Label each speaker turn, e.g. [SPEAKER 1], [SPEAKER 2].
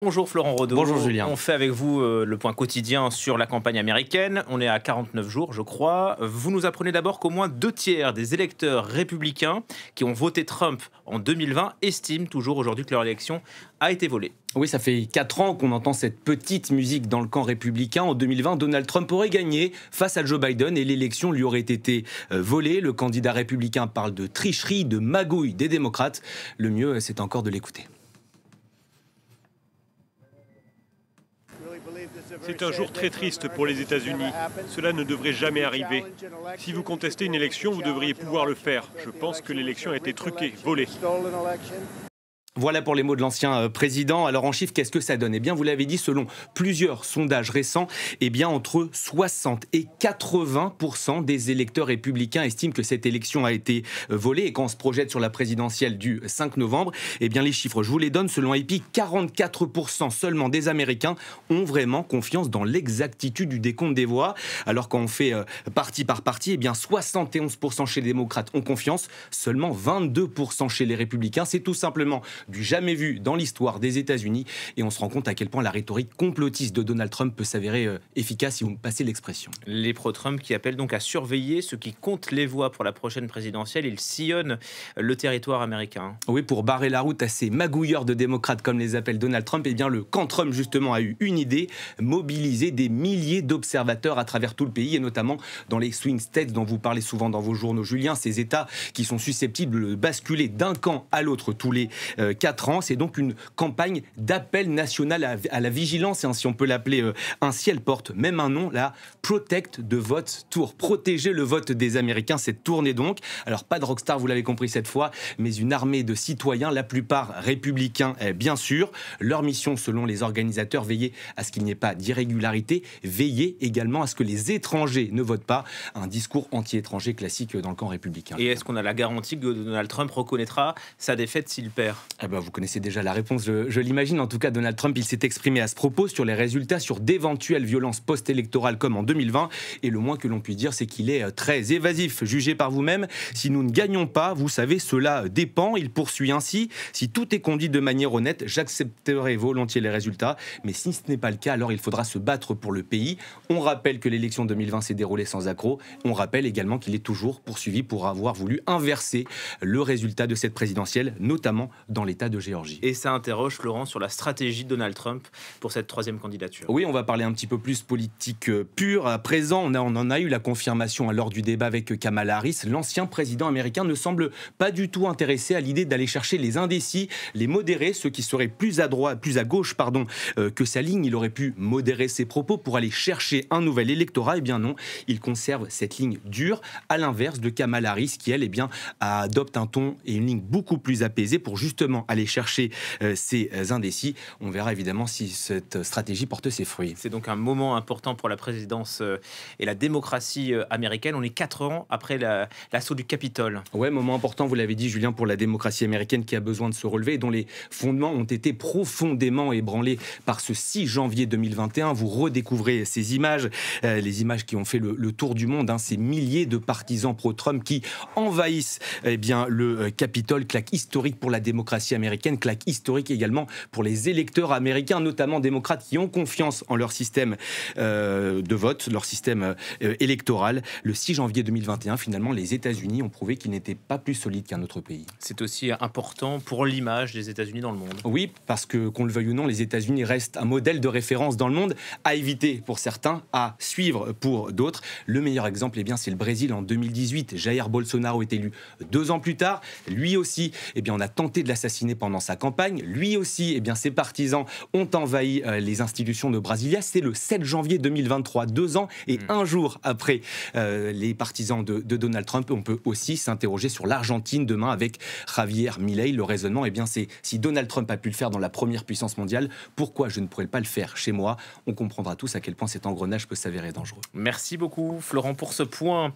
[SPEAKER 1] Bonjour Florent Rodeau.
[SPEAKER 2] Bonjour Julien.
[SPEAKER 1] On fait avec vous le point quotidien sur la campagne américaine. On est à 49 jours, je crois. Vous nous apprenez d'abord qu'au moins 2/3 des électeurs républicains qui ont voté Trump en 2020 estiment toujours aujourd'hui que leur élection a été volée.
[SPEAKER 2] Oui, ça fait 4 ans qu'on entend cette petite musique dans le camp républicain. En 2020, Donald Trump aurait gagné face à Joe Biden et l'élection lui aurait été volée. Le candidat républicain parle de tricherie, de magouille des démocrates. Le mieux, c'est encore de l'écouter.
[SPEAKER 3] C'est un jour très triste pour les États-Unis. Cela ne devrait jamais arriver. Si vous contestez une élection, vous devriez pouvoir le faire. Je pense que l'élection a été truquée, volée.
[SPEAKER 2] Voilà pour les mots de l'ancien président. Alors en chiffres, qu'est-ce que ça donne ? Eh bien, vous l'avez dit, selon plusieurs sondages récents, eh bien, entre 60 et 80% des électeurs républicains estiment que cette élection a été volée. Et quand on se projette sur la présidentielle du 5 novembre, eh bien, les chiffres, je vous les donne. Selon AP, 44% seulement des Américains ont vraiment confiance dans l'exactitude du décompte des voix. Alors quand on fait parti par parti, eh bien, 71% chez les démocrates ont confiance, seulement 22% chez les républicains. C'est tout simplement du jamais vu dans l'histoire des États-Unis. Et on se rend compte à quel point la rhétorique complotiste de Donald Trump peut s'avérer efficace, si vous me passez l'expression.
[SPEAKER 1] Les pro-Trump qui appellent donc à surveiller ceux qui comptent les voix pour la prochaine présidentielle. Ils sillonnent le territoire américain.
[SPEAKER 2] Oui, pour barrer la route à ces magouilleurs de démocrates, comme les appelle Donald Trump, eh bien le camp Trump, justement, a eu une idée, mobiliser des milliers d'observateurs à travers tout le pays, et notamment dans les swing states dont vous parlez souvent dans vos journaux, Julien, ces États qui sont susceptibles de basculer d'un camp à l'autre tous les 4 ans. C'est donc une campagne d'appel national à la vigilance, et si on peut l'appeler ainsi. Elle porte même un nom, la Protect the Vote Tour, protéger le vote des Américains. Cette tournée donc, alors pas de rockstar, vous l'avez compris cette fois, mais une armée de citoyens, la plupart républicains bien sûr. Leur mission, selon les organisateurs, veiller à ce qu'il n'y ait pas d'irrégularité, veiller également à ce que les étrangers ne votent pas. Un discours anti-étranger classique dans le camp républicain.
[SPEAKER 1] Et est-ce qu'on a la garantie que Donald Trump reconnaîtra sa défaite s'il perd ?
[SPEAKER 2] Vous connaissez déjà la réponse, je l'imagine. En tout cas, Donald Trump, il s'est exprimé à ce propos sur les résultats, sur d'éventuelles violences post-électorales comme en 2020. Et le moins que l'on puisse dire, c'est qu'il est très évasif. Jugez par vous-même. Si nous ne gagnons pas, vous savez, cela dépend. Il poursuit ainsi. Si tout est conduit de manière honnête, j'accepterai volontiers les résultats. Mais si ce n'est pas le cas, alors il faudra se battre pour le pays. On rappelle que l'élection 2020 s'est déroulée sans accroc. On rappelle également qu'il est toujours poursuivi pour avoir voulu inverser le résultat de cette présidentielle, notamment dans l'État de Géorgie.
[SPEAKER 1] Et ça interroge, Florent, sur la stratégie de Donald Trump pour cette 3e candidature.
[SPEAKER 2] Oui, on va parler un petit peu plus politique pure. À présent, on en a eu la confirmation lors du débat avec Kamala Harris. L'ancien président américain ne semble pas du tout intéressé à l'idée d'aller chercher les indécis, les modérés, ceux qui seraient plus à droite, plus à gauche, que sa ligne. Il aurait pu modérer ses propos pour aller chercher un nouvel électorat. Eh bien non, il conserve cette ligne dure, à l'inverse de Kamala Harris, qui elle, adopte un ton et une ligne beaucoup plus apaisée pour justement aller chercher ces indécis. On verra évidemment si cette stratégie porte ses fruits.
[SPEAKER 1] C'est donc un moment important pour la présidence et la démocratie américaine. On est 4 ans après l'assaut du Capitole.
[SPEAKER 2] Ouais, moment important, vous l'avez dit Julien, pour la démocratie américaine qui a besoin de se relever et dont les fondements ont été profondément ébranlés par ce 6 janvier 2021. Vous redécouvrez ces images, les images qui ont fait le tour du monde, ces milliers de partisans pro-Trump qui envahissent le Capitole. Claque historique pour la démocratie américaine, claque historique également pour les électeurs américains, notamment démocrates, qui ont confiance en leur système de vote, leur système électoral. Le 6 janvier 2021, finalement, les États-Unis ont prouvé qu'ils n'étaient pas plus solides qu'un autre pays.
[SPEAKER 1] C'est aussi important pour l'image des États-Unis dans le monde.
[SPEAKER 2] Oui, parce que, qu'on le veuille ou non, les États-Unis restent un modèle de référence dans le monde, à éviter pour certains, à suivre pour d'autres. Le meilleur exemple, c'est le Brésil en 2018. Jair Bolsonaro est élu 2 ans plus tard. Lui aussi, on a tenté de l'assassiner pendant sa campagne. Lui aussi, ses partisans ont envahi les institutions de Brasilia. C'est le 7 janvier 2023, 2 ans et 1 jour après les partisans de Donald Trump. On peut aussi s'interroger sur l'Argentine demain avec Javier Milei. Le raisonnement, c'est si Donald Trump a pu le faire dans la première puissance mondiale, pourquoi je ne pourrais pas le faire chez moi ? On comprendra tous à quel point cet engrenage peut s'avérer dangereux.
[SPEAKER 1] Merci beaucoup, Florent, pour ce point.